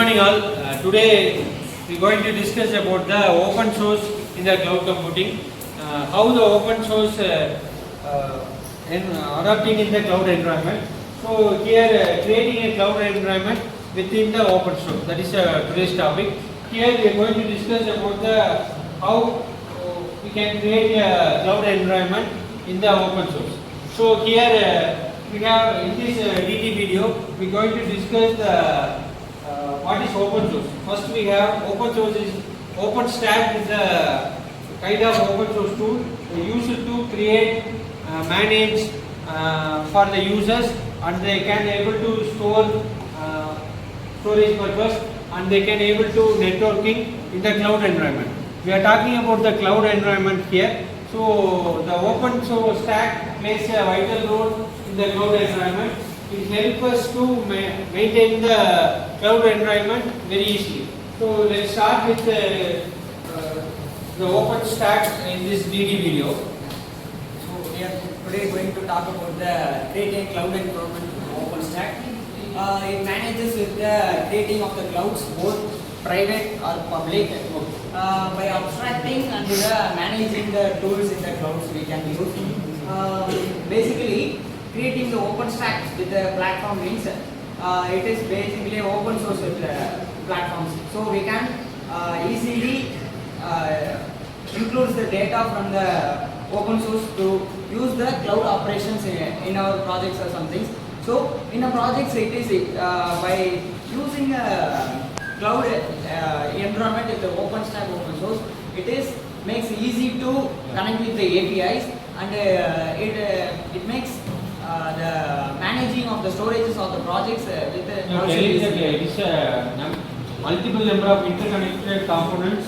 morning all. Today we are going to discuss about the open source in the cloud computing. How the open source adopting in the cloud environment. So here creating a cloud environment within the open source. That is today's topic. Here we are going to discuss about the how we can create a cloud environment in the open source. So here we have in this DT video we are going to discuss the what is open source. First we have open source is OpenStack is a kind of open source tool used to create, manage for the users, and they can able to store storage purpose, and they can able to networking in the cloud environment. We are talking about the cloud environment here. So the open source stack plays a vital role in the cloud environment. It helps us to maintain the cloud environment very easily. So let's start with the OpenStack in this DD video. So we are today going to talk about the creating cloud environment in OpenStack. It manages with the creating of the clouds, both private or public. By abstracting and managing the tools in the clouds we can use. Basically, creating the OpenStack with the platform means it is basically open source with platforms. So we can easily include the data from the open source to use the cloud operations in our projects or something. So in a project it is by using a cloud environment with the OpenStack open source, it is makes easy to connect with the APIs, and it makes the managing of the storages of the projects with the it is multiple number of interconnected components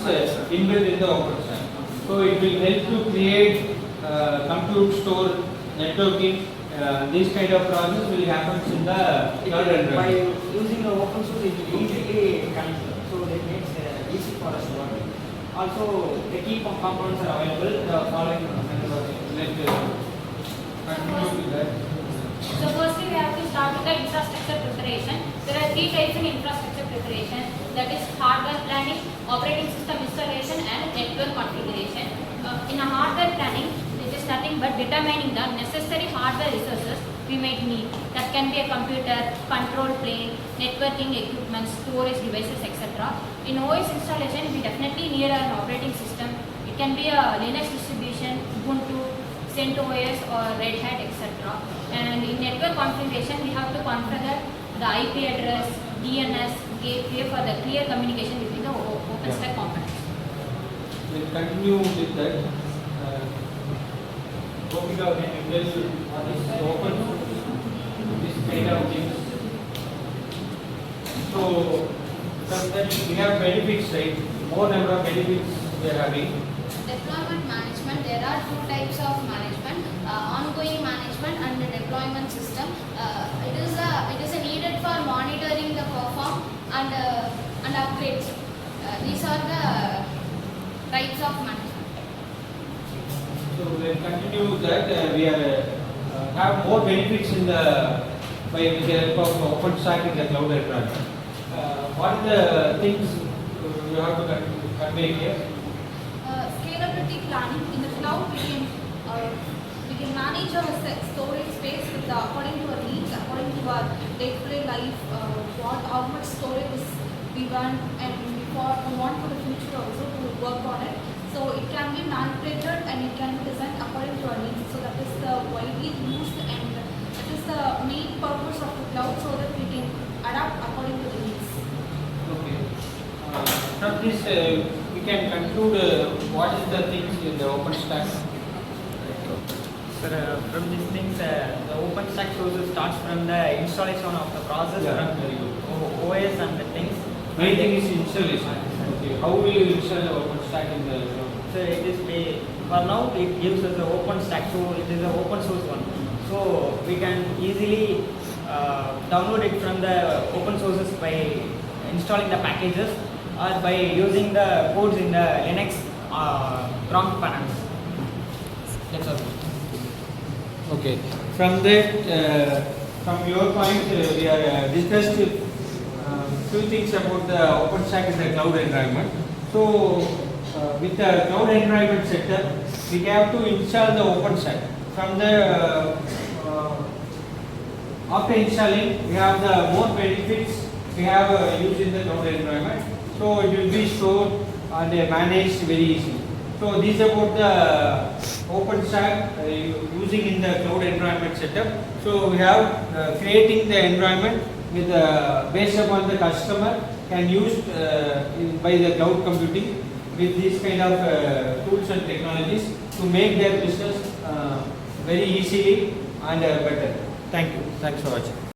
inbuilt in the OpenStack. So it will help to create, compute, store, networking. This kind of process will happen in the cloud environment. By using the open source, it will easily connect. So it makes easy for us to work. Also, the key components are available. The following So firstly we have to start with the infrastructure preparation. There are three types in infrastructure preparation, that is hardware planning, operating system installation and network configuration. In a hardware planning, it is nothing but determining the necessary hardware resources we might need. That can be a computer, control plane, networking equipment, storage devices, etc. In OS installation, we definitely need an operating system. It can be a Linux distribution, Ubuntu, CentOS or Red Hat, etc. And in network configuration, we have to configure the IP address, DNS, gateway for the clear communication between the OpenStack components. We'll continue with that. Gopika, can you tell what is open this kind of things? So from that we have benefits, right? More number of benefits we are having. Deployment management, there are two types of management, ongoing management and the deployment system. It is a needed for monitoring the perform and upgrades. These are the types of management. So we will continue that. We are have more benefits in the by with the help of OpenStack in the cloud environment. What are the things you have to convey here? Scalability planning. In the cloud, we can manage our storage space with according to our needs, according to our day-to-day life, how much storage we want, and we want for the future also to work on it. So it can be manipulated and it can be designed according to our needs. So that is the widely used, and that is the main purpose of the cloud, so that we can adapt according to the needs. Okay. From this, we can conclude what is the things in the OpenStack. From these things, the OpenStack process starts from the installation of the process from OS and the things. Main thing is installation. Okay. How will you install the OpenStack in the? So it is for now it gives us the OpenStack, so it is an open source one. So we can easily download it from the open sources by installing the packages or by using the codes in the Linux prompt panels. That's all. Okay. From that, from your point, we are discussed few things about the OpenStack in the cloud environment. So with the cloud environment setup, we have to install the OpenStack. From the after installing, we have the more benefits we have used in the cloud environment. So it will be stored and managed very easily. So this is about the OpenStack using in the cloud environment setup. So we have creating the environment with based upon the customer can use by the cloud computing with these kind of tools and technologies to make their business very easily and better. Thank you. Thanks for watching.